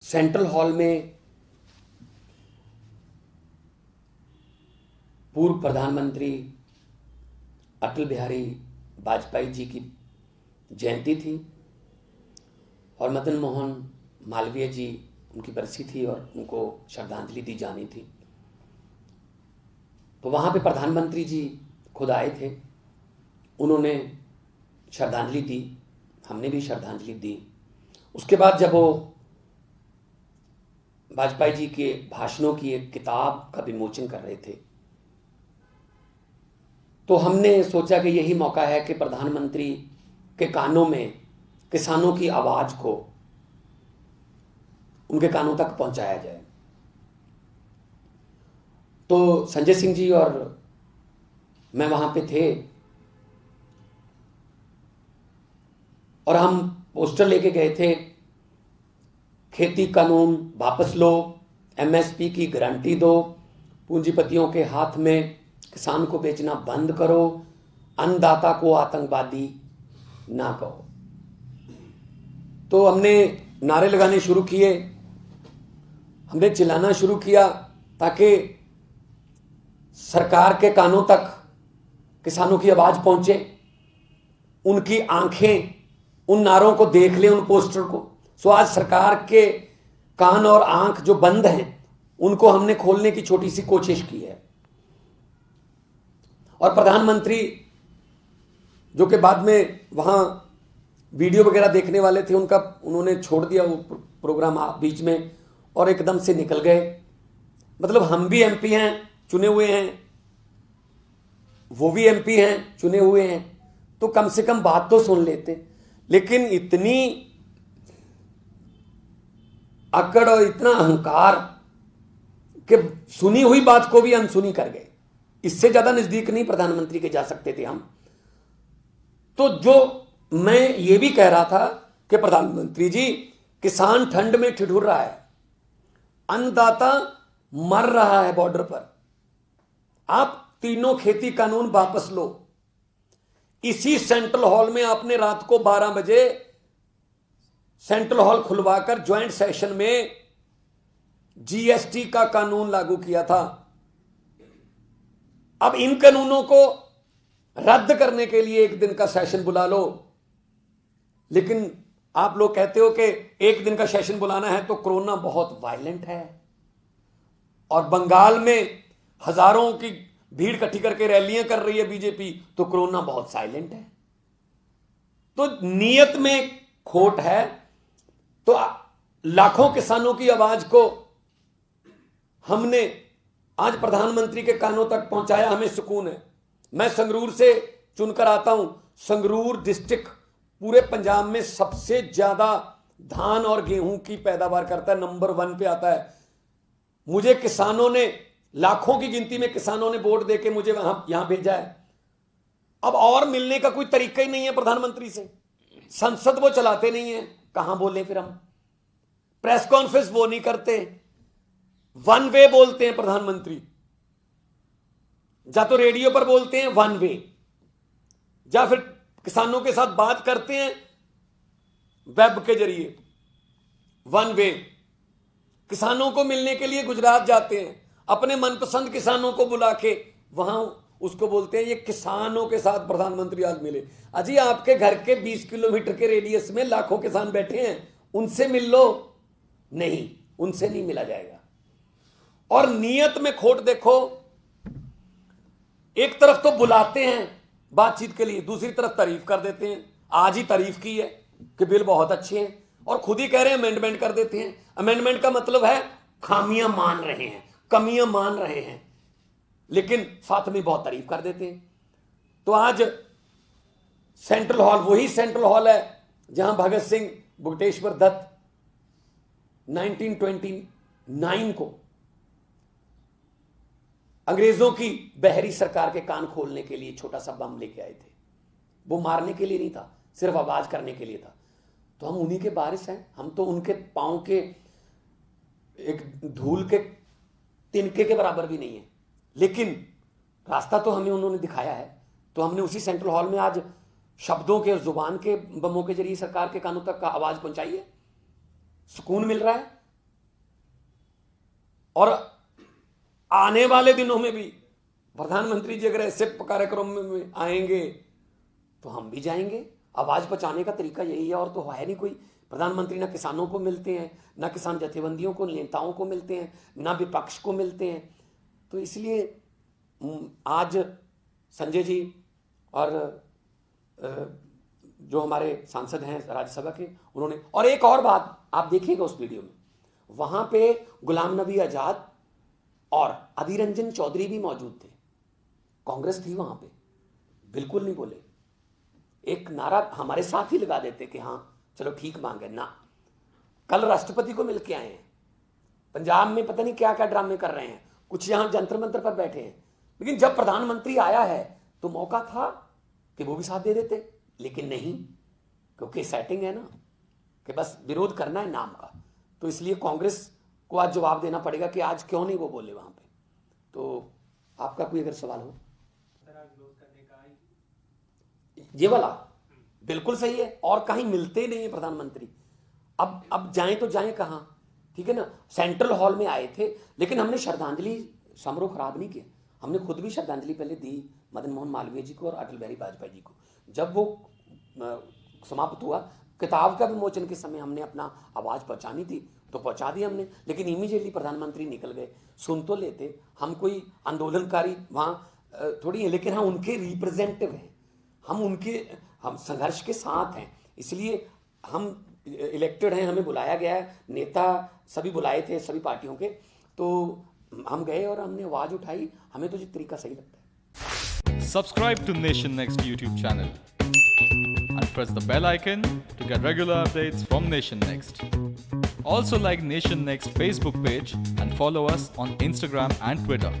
Central hall में पूर्व प्रधानमंत्री अटल बिहारी वाजपेयी जी की जयंती थी और मदन मोहन मालवीय जी उनकी बरसी थी और उनको श्रद्धांजलि दी जानी थी। तो वहाँ पे प्रधानमंत्री जी खुद आए थे, उन्होंने श्रद्धांजलि दी, हमने भी श्रद्धांजलि दी। उसके बाद जब वो वाजपेयी जी के भाषणों की एक किताब का विमोचन कर रहे थे तो हमने सोचा कि यही मौका है कि प्रधानमंत्री के कानों में किसानों की आवाज को उनके कानों तक पहुंचाया जाए। तो संजय सिंह जी और मैं वहां पे थे और हम पोस्टर लेके गए थे, खेती कानून वापस लो, एमएसपी की गारंटी दो, पूंजीपतियों के हाथ में किसान को बेचना बंद करो, अन्नदाता को आतंकवादी ना कहो। तो हमने नारे लगाने शुरू किए, हमने चिल्लाना शुरू किया ताकि सरकार के कानों तक किसानों की आवाज पहुंचे, उनकी आंखें उन नारों को देख लें, उन पोस्टर को। सो आज सरकार के कान और आंख जो बंद हैं उनको हमने खोलने की छोटी सी कोशिश की है। और प्रधानमंत्री जो कि बाद में वहां वीडियो वगैरह देखने वाले थे, उन्होंने छोड़ दिया वो प्रोग्राम बीच में और एकदम से निकल गए। मतलब हम भी एमपी हैं, चुने हुए हैं, वो भी एमपी हैं, चुने हुए हैं, तो कम से कम बात तो सुन लेते। लेकिन इतनी अकड़ और इतना अहंकार कि सुनी हुई बात को भी अनसुनी कर गए। इससे ज्यादा नजदीक नहीं प्रधानमंत्री के जा सकते थे हम। तो जो मैं ये भी कह रहा था कि प्रधानमंत्री जी, किसान ठंड में ठिठुर रहा है, अन्नदाता मर रहा है बॉर्डर पर, आप तीनों खेती कानून वापस लो। इसी सेंट्रल हॉल में आपने रात को 12 बजे सेंट्रल हॉल खुलवाकर ज्वाइंट सेशन में जीएसटी का कानून लागू किया था। अब इन कानूनों को रद्द करने के लिए एक दिन का सेशन बुला लो। लेकिन आप लोग कहते हो कि एक दिन का सेशन बुलाना है तो कोरोना बहुत वायलेंट है और बंगाल में हजारों की भीड़ इकट्ठी करके रैलियां कर रही है बीजेपी, तो कोरोना बहुत साइलेंट है। तो नीयत में खोट है। तो लाखों किसानों की आवाज को हमने आज प्रधानमंत्री के कानों तक पहुंचाया, हमें सुकून है। मैं संगरूर से चुनकर आता हूं। संगरूर डिस्ट्रिक्ट पूरे पंजाब में सबसे ज्यादा धान और गेहूं की पैदावार करता है, नंबर 1 पे आता है। मुझे किसानों ने, लाखों की गिनती में किसानों ने वोट देके मुझे यहां भेजा है। अब और मिलने का कोई तरीका ही नहीं है प्रधानमंत्री से। संसद वो चलाते नहीं है, कहां बोले फिर हम? प्रेस कॉन्फ्रेंस वो नहीं करते, वन वे बोलते हैं प्रधानमंत्री। या तो रेडियो पर बोलते हैं वन वे, या फिर किसानों के साथ बात करते हैं वेब के जरिए वन वे। किसानों को मिलने के लिए गुजरात जाते हैं, अपने मनपसंद किसानों को बुला के वहां उसको बोलते हैं ये किसानों के साथ प्रधानमंत्री आज मिले। अजी आपके घर के 20 किलोमीटर के रेडियस में लाखों किसान बैठे हैं, उनसे मिल लो। नहीं, उनसे नहीं मिला जाएगा। और नीयत में खोट देखो, एक तरफ तो बुलाते हैं बातचीत के लिए, दूसरी तरफ तारीफ कर देते हैं। आज ही तारीफ की है कि बिल बहुत अच्छे हैं और खुद ही कह रहे हैं अमेंडमेंट कर देते हैं। अमेंडमेंट का मतलब है खामियां मान रहे हैं, कमियां मान रहे हैं, लेकिन साथ में बहुत तारीफ कर देते हैं। तो आज सेंट्रल हॉल वही सेंट्रल हॉल है जहां भगत सिंह बुगटेश्वर दत्त 1929 को अंग्रेजों की बहरी सरकार के कान खोलने के लिए छोटा सा बम लेके आए थे। वो मारने के लिए नहीं था, सिर्फ आवाज करने के लिए था। तो हम उन्हीं के वारिस हैं। हम तो उनके पांव के एक धूल के तिनके के बराबर भी नहीं है, लेकिन रास्ता तो हमें उन्होंने दिखाया है। तो हमने उसी सेंट्रल हॉल में आज शब्दों के और जुबान के बमों के जरिए सरकार के कानों तक का आवाज पहुंचाई है। सुकून मिल रहा है। और आने वाले दिनों में भी प्रधानमंत्री जी अगर ऐसे कार्यक्रम में आएंगे तो हम भी जाएंगे। आवाज बचाने का तरीका यही है, और तो है नहीं कोई। प्रधानमंत्री ना किसानों को मिलते हैं, ना किसान जथेबंदियों को, नेताओं को मिलते हैं, ना विपक्ष को मिलते हैं। तो इसलिए आज संजय जी और जो हमारे सांसद हैं राज्यसभा के, उन्होंने, और एक और बात आप देखिएगा उस वीडियो में, वहां पे गुलाम नबी आजाद और अधीर रंजन चौधरी भी मौजूद थे, कांग्रेस थी वहां पे, बिल्कुल नहीं बोले। एक नारा हमारे साथ ही लगा देते कि हाँ चलो ठीक मांगे ना। कल राष्ट्रपति को मिलके आए हैं, पंजाब में पता नहीं क्या क्या ड्रामे कर रहे हैं, कुछ यहां जंतर मंतर पर बैठे हैं, लेकिन जब प्रधानमंत्री आया है तो मौका था कि वो भी साथ दे देते, लेकिन नहीं, क्योंकि सेटिंग है ना कि बस विरोध करना है नाम का। तो इसलिए कांग्रेस को आज जवाब देना पड़ेगा कि आज क्यों नहीं वो बोले वहां पे। तो आपका कोई अगर सवाल हो, ये वाला बिल्कुल सही है, और कहीं मिलते नहीं है प्रधानमंत्री। अब जाएं तो जाएं कहां, ठीक है ना। सेंट्रल हॉल में आए थे, लेकिन हमने श्रद्धांजलि समारोह खराब नहीं किया, हमने खुद भी श्रद्धांजलि पहले दी मदन मोहन मालवीय जी को और अटल बिहारी वाजपेयी जी को। जब वो समाप्त हुआ, किताब का विमोचन के समय हमने अपना आवाज पहुंचानी थी तो पहुंचा दी हमने, लेकिन इमीडिएटली प्रधानमंत्री निकल गए। सुन तो लेते, हम कोई आंदोलनकारी वहां थोड़ी है, लेकिन हम उनके रिप्रेजेंटेटिव हैं, हम संघर्ष के साथ हैं, इसलिए हम इलेक्टेड हैं, हमें बुलाया गया है, नेता सभी बुलाए थे सभी पार्टियों के, तो हम गए और हमने आवाज उठाई। हमें तो ये तरीका सही लगता है। Subscribe to Nation Next YouTube channel and press the bell icon to get regular updates from Nation Next. Also like Nation Next Facebook page and follow us on Instagram and Twitter.